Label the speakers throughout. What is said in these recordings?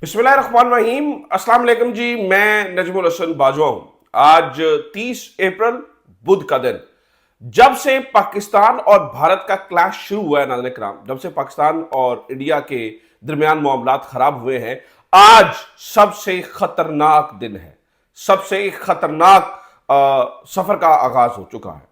Speaker 1: बिस्मिल्लाहिर्रहमानिर्रहीम। अस्सलाम वालेकुम जी, मैं नजमुल हसन बाजवा हूं। आज 30 अप्रैल बुध का दिन, जब से पाकिस्तान और भारत का क्लैश शुरू हुआ है नाज़रीन किराम, जब से पाकिस्तान और इंडिया के दरमियान मामलात खराब हुए हैं, आज सबसे खतरनाक दिन है। सबसे खतरनाक सफर का आगाज हो चुका है।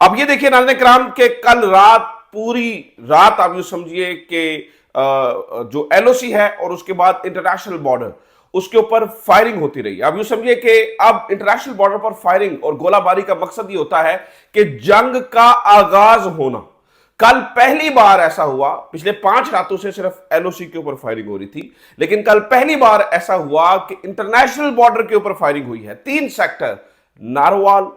Speaker 1: अब ये देखिए नाज़रीन किराम के कल रात, पूरी रात आप यूं समझिए कि जो एलओसी है और उसके बाद इंटरनेशनल बॉर्डर, उसके ऊपर फायरिंग होती रही। अब यूं समझिए कि अब इंटरनेशनल बॉर्डर पर फायरिंग और गोलाबारी का मकसद ये होता है कि जंग का आगाज होना। कल पहली बार ऐसा हुआ, पिछले 5 रातों से सिर्फ एलओसी के ऊपर फायरिंग हो रही थी, लेकिन कल पहली बार ऐसा हुआ कि इंटरनेशनल बॉर्डर के ऊपर फायरिंग हुई है। 3 सेक्टर, नारवाल,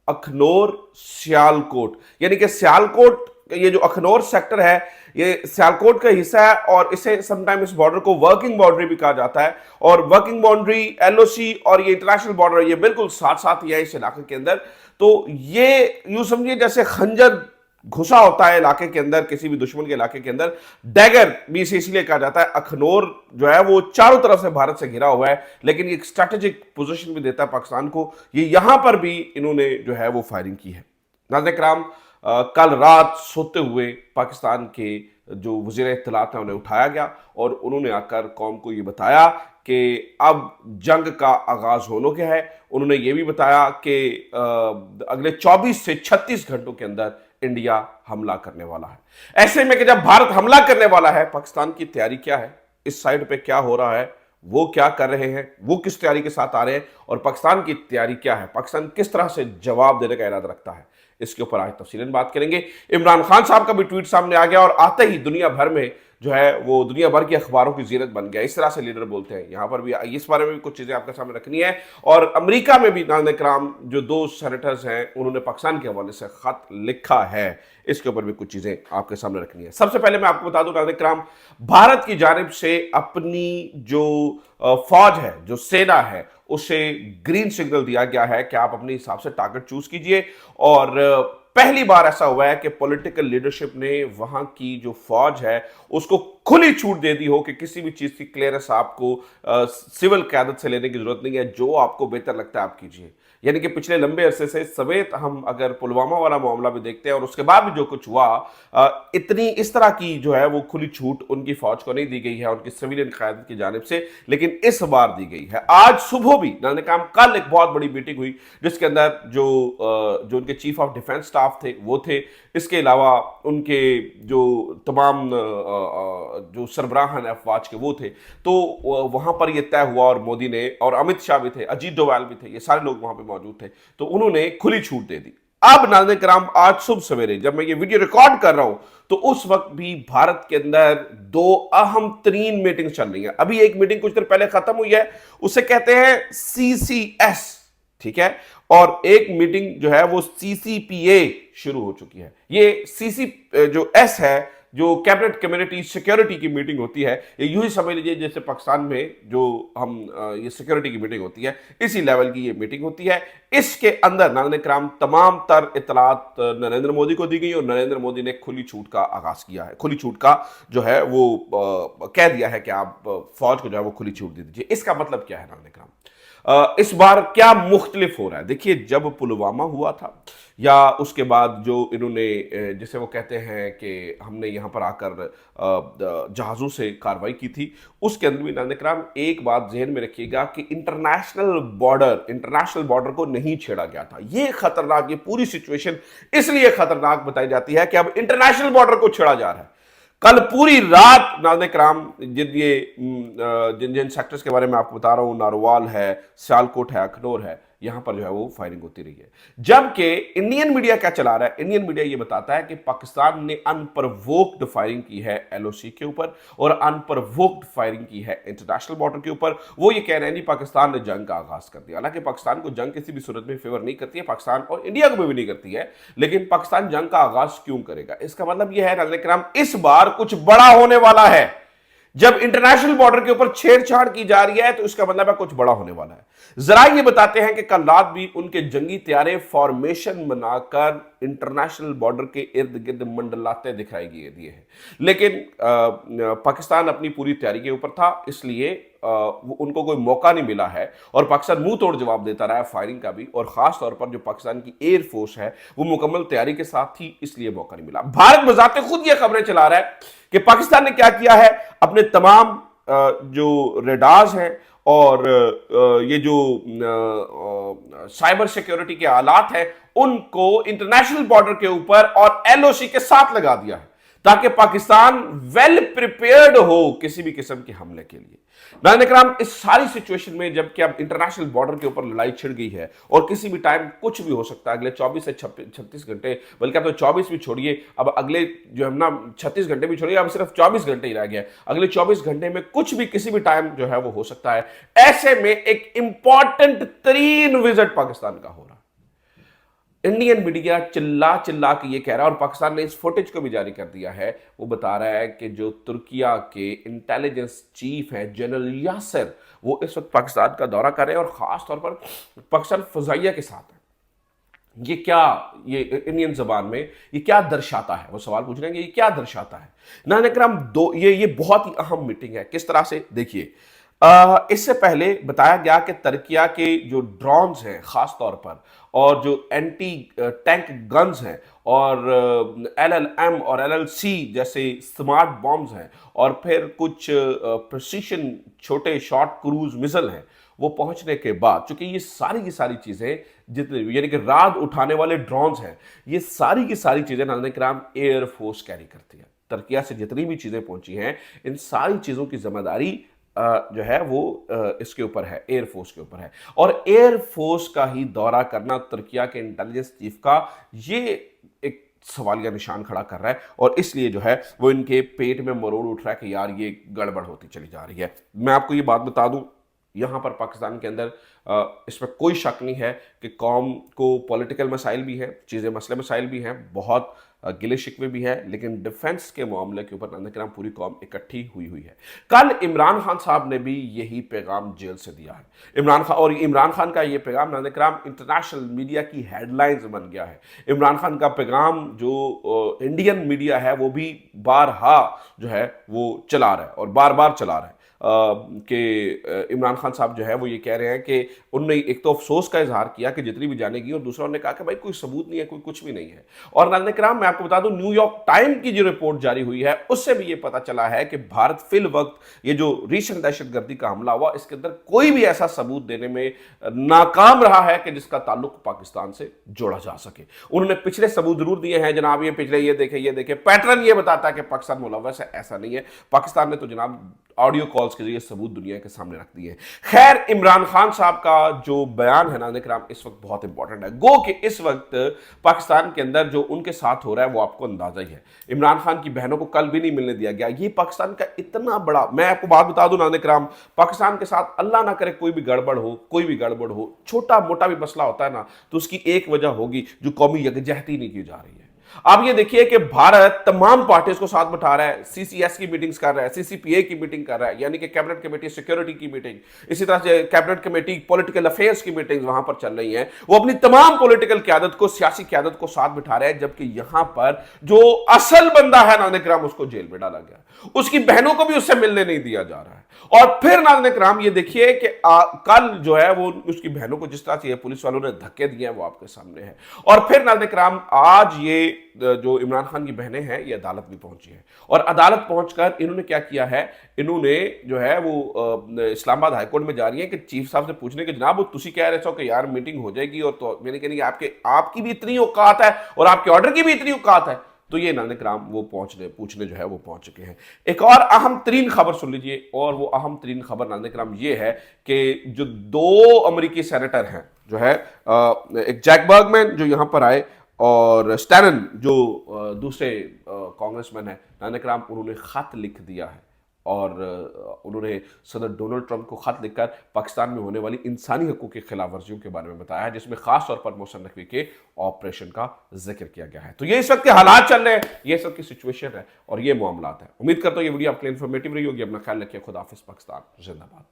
Speaker 1: अखनौर, सियालकोट, यानी कि सियालकोट, ये जो अखनौर सेक्टर है ये सियालकोट का हिस्सा है और इसे समटाइम इस बॉर्डर को वर्किंग बाउंड्री भी कहा जाता है। और वर्किंग बाउंड्री, एलओसी और ये इंटरनेशनल बॉर्डर ये बिल्कुल साथ साथ ही है इस इलाके के अंदर। तो ये यूं समझिए जैसे खंजर घुसा होता है इलाके के अंदर, किसी भी दुश्मन के इलाके के अंदर। डैगर भी इसे इसलिए कहा जाता है। अखनौर जो है वो चारों तरफ से भारत से घिरा हुआ है, लेकिन ये स्ट्रेटेजिक पोजीशन भी देता है पाकिस्तान को। ये यहां पर भी इन्होंने जो है वो फायरिंग की है। नाज़रीन किराम, कल रात सोते हुए पाकिस्तान के जो वज़ीर इत्तलात हैं उन्हें उठाया गया और उन्होंने आकर कौम को ये बताया कि अब जंग का आगाज होने के है। उन्होंने ये भी बताया कि अगले 24 से 36 घंटों के अंदर इंडिया हमला करने वाला है। ऐसे में कि जब भारत हमला करने वाला है, पाकिस्तान की तैयारी क्या है, इस साइड पे क्या हो रहा है, वो क्या कर रहे हैं, वो किस तैयारी के साथ आ रहे हैं, और पाकिस्तान की तैयारी क्या है, पाकिस्तान किस तरह से जवाब देने का इरादा रखता है, इसके ऊपर आज तफसीलन बात करेंगे। इमरान खान साहब का भी ट्वीट सामने आ गया और आते ही दुनिया भर में जो है वो दुनिया भर की अखबारों की जीनत बन गया। इस तरह से लीडर बोलते हैं। यहां पर भी इस बारे में भी कुछ चीजें आपके सामने रखनी है। और अमेरिका में भी नाज़रीन किराम जो 2 सेनेटर्स हैं उन्होंने पाकिस्तान के हवाले से खत लिखा है, इसके ऊपर भी कुछ चीजें आपके सामने रखनी है। सबसे पहले मैं आपको बता दूं नाज़रीन किराम, भारत की जानिब से अपनी जो फौज है, जो सेना है, उसे ग्रीन सिग्नल दिया गया है कि आप अपने हिसाब से टारगेट चूज कीजिए। और पहली बार ऐसा हुआ है कि पॉलिटिकल लीडरशिप ने वहां की जो फौज है उसको खुली छूट दे दी हो कि किसी भी चीज की क्लियरेंस आपको सिविल क्यादत से लेने की जरूरत नहीं है, जो आपको बेहतर लगता है आप कीजिए। यानी कि पिछले लंबे अरसे से समेत हम अगर पुलवामा वाला मामला भी देखते हैं और उसके बाद भी जो कुछ हुआ, इतनी इस तरह की जो है वो खुली छूट उनकी फौज को नहीं दी गई है, उनकी सिविलियन क़यादत की जानिब से, लेकिन इस बार दी गई है। आज सुबह भी नाज़रीन किराम, कल एक बहुत बड़ी मीटिंग हुई जिसके अंदर जो उनके चीफ ऑफ डिफेंस स्टाफ थे वो थे, इसके अलावा उनके जो तमाम जो सरबराहान अफवाज के वो थे। तो वहां पर यह तय हुआ और मोदी ने, और अमित शाह भी थे, अजीत डोभाल भी थे, ये सारे लोग वहां पे मौजूद थे, तो उन्होंने खुली छूट दे दी। अब नाज़रीन किराम, आज सुबह सवेरे जब मैं ये वीडियो रिकॉर्ड कर रहा हूं तो उस वक्त भी भारत के अंदर 2 अहम तरीन मीटिंग चल रही है। अभी एक मीटिंग कुछ देर पहले खत्म हुई है, उसे कहते हैं CCS, ठीक है, और एक मीटिंग जो है वो CCPA शुरू हो चुकी है। ये CC जो S है, जो कैबिनेट कम्युनिटी सिक्योरिटी की मीटिंग होती है, ये यूं ही समझ लीजिए जैसे पाकिस्तान में जो हम ये सिक्योरिटी की मीटिंग होती है, इसी लेवल की ये मीटिंग होती है। इसके अंदर नाज़रीन किराम तमाम तर इत्तलात नरेंद्र मोदी को दी गई और नरेंद्र मोदी ने खुली छूट का आगाज किया है। खुली छूट का जो है वो कह दिया है कि आप फौज को जो है वो खुली छूट दे दीजिए। इसका मतलब क्या है नाज़रीन किराम, इस बार क्या मुख्तलिफ हो रहा है? देखिए, जब पुलवामा हुआ था या उसके बाद जो इन्होंने जिसे वो कहते हैं कि हमने यहाँ पर आकर जहाज़ों से कार्रवाई की थी, उसके अंदर भी नाज़रीन किराम एक बात जहन में रखिएगा कि इंटरनेशनल बॉर्डर को नहीं छेड़ा गया था। ये खतरनाक, ये पूरी सिचुएशन इसलिए खतरनाक बताई जाती है कि अब इंटरनेशनल बॉर्डर को छेड़ा जा रहा है। कल पूरी रात नाज़रीन किराम, जिन जिन सेक्टर्स के बारे में आपको बता रहा हूं, नारोवाल है, सियालकोट है, अखनौर है, यहां पर जो है वो फायरिंग होती रही है। जबकि इंडियन मीडिया क्या चला रहा है, इंडियन मीडिया ये बताता है कि पाकिस्तान ने अनप्रवोक्ड फायरिंग की है एलओसी के ऊपर और अनप्रवोक्ड फायरिंग की है इंटरनेशनल बॉर्डर के ऊपर। वो ये कह रहे हैं जी पाकिस्तान ने जंग का आगाज कर दिया। हालांकि पाकिस्तान को जंग किसी भी सूरत में फेवर नहीं करती है, पाकिस्तान और इंडिया को भी नहीं करती है, लेकिन पाकिस्तान जंग का आगाज क्यों करेगा? इसका मतलब यह है नाज़रीन किराम, इस बार कुछ बड़ा होने वाला है। जब इंटरनेशनल बॉर्डर के ऊपर छेड़छाड़ की जा रही है तो इसका मतलब है कुछ बड़ा होने वाला है। जरा ये बताते हैं कि कल रात भी उनके जंगी तैयारे फॉर्मेशन बनाकर इंटरनेशनल बॉर्डर के इर्द गिर्द मंडलाते दिखाई दिए हैं। लेकिन पाकिस्तान अपनी पूरी तैयारी के ऊपर था, इसलिए उनको कोई मौका नहीं मिला है और पाकिस्तान मुंह तोड़ जवाब देता रहा है फायरिंग का भी, और खास तौर पर जो पाकिस्तान की एयरफोर्स है वो मुकम्मल तैयारी के साथ थी, इसलिए मौका नहीं मिला। भारत बजाते खुद ये खबरें चला रहा है कि पाकिस्तान ने क्या किया है, अपने तमाम जो रेडार्स हैं और ये जो साइबर सिक्योरिटी के आलात हैं उनको इंटरनेशनल बॉर्डर के ऊपर और एलओसी के साथ लगा दिया है, ताकि पाकिस्तान वेल प्रिपेयर्ड हो किसी भी किस्म के हमले के लिए। नाज़रीन इकराम, इस सारी सिचुएशन में जबकि अब इंटरनेशनल बॉर्डर के ऊपर लड़ाई छिड़ गई है और किसी भी टाइम कुछ भी हो सकता है, अगले 24 से 36 घंटे, बल्कि अब तो 24 भी छोड़िए, अब अगले जो है ना 36 घंटे भी छोड़िए, अब सिर्फ 24 घंटे ही रह गया, अगले 24 घंटे में कुछ भी किसी भी टाइम जो है वो हो सकता है। ऐसे में एक इंपॉर्टेंट तरीन विजिट पाकिस्तान का हो रहा है। इंडियन मीडिया चिल्ला चिल्ला के ये कह रहा है, और पाकिस्तान ने इस फुटेज को भी जारी कर दिया है, वो बता रहा है कि जो तुर्किया के इंटेलिजेंस चीफ हैं जनरल यासिर, वो इस वक्त पाकिस्तान का दौरा कर रहे हैं और खास तौर पर पाकिस्तान फजाइया के साथ है। ये क्या, ये इंडियन जबान में ये क्या दर्शाता है, वो सवाल पूछ रहे हैं कि ये क्या दर्शाता है। नाज़रीन इकराम, ये बहुत ही अहम मीटिंग है। किस तरह से, देखिए, इससे पहले बताया गया कि तुर्किया के जो ड्रोन्स हैं खास तौर पर, और जो एंटी टैंक गन्स हैं, और LLM और LLC जैसे स्मार्ट बॉम्ब्स हैं, और फिर कुछ प्रिसीशन छोटे शॉर्ट क्रूज मिसाइल हैं, वो पहुंचने के बाद, चूंकि ये सारी की सारी चीजें जितने यानी कि रात उठाने वाले ड्रोन्स हैं, ये सारी की सारी चीजें नाज़रीन इकराम एयरफोर्स कैरी करती है। तुर्किया से जितनी भी चीजें पहुंची हैं, इन सारी चीजों की जिम्मेदारी जो है वो इसके ऊपर है, एयरफोर्स के ऊपर है। और एयरफोर्स का ही दौरा करना तुर्किया के इंटेलिजेंस चीफ का ये एक सवालिया निशान खड़ा कर रहा है, और इसलिए जो है वो इनके पेट में मरोड़ उठ रहा है कि यार ये गड़बड़ होती चली जा रही है। मैं आपको ये बात बता दूं, यहाँ पर पाकिस्तान के अंदर इसमें कोई शक नहीं है कि कौम को पॉलिटिकल मसाइल भी हैं, चीज़ें मसले मसाइल भी हैं, बहुत गिले शिकवे भी है, लेकिन डिफेंस के मामले के ऊपर नाज़रीन इकराम पूरी कौम इकट्ठी हुई है। कल इमरान खान साहब ने भी यही पैगाम जेल से दिया है। इमरान खान का ये पैगाम नाज़रीन इकराम इंटरनेशनल मीडिया की हेडलाइंस बन गया है। इमरान खान का पैगाम जो इंडियन मीडिया है वो भी बारहा जो है वो चला रहा है, और बार बार चला रहा है कि इमरान खान साहब जो है वो ये कह रहे हैं कि उन्होंने एक तो अफसोस का इजहार किया कि जितनी भी जानेगी, और दूसरा उन्होंने कहा कि भाई कोई सबूत नहीं है, कोई कुछ भी नहीं है। और नाज़रीन इकराम, मैं आपको बता दूं, न्यूयॉर्क टाइम की जो रिपोर्ट जारी हुई है उससे भी ये पता चला है कि भारत फिल वक्त ये जो रीसेंट दहशतगर्दी का हमला हुआ, इसके अंदर कोई भी ऐसा सबूत देने में नाकाम रहा है कि जिसका ताल्लुक पाकिस्तान से जोड़ा जा सके। उन्होंने पिछले सबूत जरूर दिए हैं जनाब, ये पिछले ये देखे पैटर्न ये बताता है कि पाकिस्तान मुलव्वस है, ऐसा नहीं है। पाकिस्तान ने तो जनाब ऑडियो कॉल्स के जरिए सबूत दुनिया के सामने रख दिए। खैर, इमरान खान साहब का जो बयान है नाज़रीन इकराम इस वक्त बहुत इंपॉर्टेंट है। गो कि इस वक्त पाकिस्तान के अंदर जो उनके साथ हो रहा है वो आपको अंदाजा ही है। इमरान खान की बहनों को कल भी नहीं मिलने दिया गया। ये पाकिस्तान का इतना बड़ा, मैं आपको बात बता दूं नाज़रीन इकराम, पाकिस्तान के साथ अल्लाह ना करे कोई भी गड़बड़ हो, छोटा मोटा भी मसला होता है ना, तो उसकी एक वजह होगी जो कौमी यकजहती नहीं की जा रही है। आप ये देखिए कि भारत तमाम पार्टीज को साथ बिठा रहा है, सीसीएस की मीटिंग्स कर रहा है, सीसीपीए की मीटिंग कर रहा है, यानी कि कैबिनेट कमेटी सिक्योरिटी की मीटिंग, इसी तरह से कैबिनेट कमेटी पॉलिटिकल अफेयर्स की मीटिंग्स वहां पर चल रही हैं। वो अपनी तमाम पॉलिटिकल क़यादत को, सियासी क़यादत को साथ बिठा रहे हैं, जबकि यहां पर जो असल बंदा है नाज़रीन इकराम उसको जेल में डाला गया, उसकी बहनों को भी उससे मिलने नहीं दिया जा रहा है। और फिर नाज़रीन इकराम ये देखिए कि कल जो है वो उसकी बहनों को जिस तरह से पुलिस वालों ने धक्के दिए हैं वो आपके सामने है। और फिर नाज़रीन इकराम आज ये जो इमरान खान की बहनें हैं ये अदालत भी पहुंची है, और अदालत पहुंचकर इन्होंने क्या किया है, इन्होंने जो है वो इस्लामाबाद हाईकोर्ट में जा रही है कि चीफ साहब से पूछने के जनाब तुसी कह रहे हो कि यार मीटिंग हो जाएगी, और तो मैंने कहा नहीं, आपकी भी इतनी औकात है और आपके ऑर्डर की भी इतनी औकात है। तो ये नाज़रीन इकराम वो पूछने जो है वो पहुंच चुके हैं। एक और अहम तरीन खबर सुन लीजिए, और वो अहम तरीन खबर नाज़रीन इकराम ये है कि जो 2 अमेरिकी सेनेटर हैं जो है, एक जैक बर्गमैन जो यहाँ पर आए, और स्टैनन जो दूसरे कांग्रेसमैन है नाज़रीन इकराम, उन्होंने खत लिख दिया है, और उन्होंने सदर डोनाल्ड ट्रंप को खत लिखकर पाकिस्तान में होने वाली इंसानी हकूक़ की खिलाफ वर्जियों के बारे में बताया है, जिसमें खास तौर पर मोहसिन नकवी के ऑपरेशन का जिक्र किया गया है। तो ये इस वक्त के हालात चल रहे हैं, ये इस वक्त की सिचुएशन है और ये मामलात है। उम्मीद करता हूँ ये वीडियो आपके लिए इन्फॉर्मेटिव रही होगी। अपना ख्याल रखिए। खुदा हाफिज़। पाकिस्तान जिंदाबाद।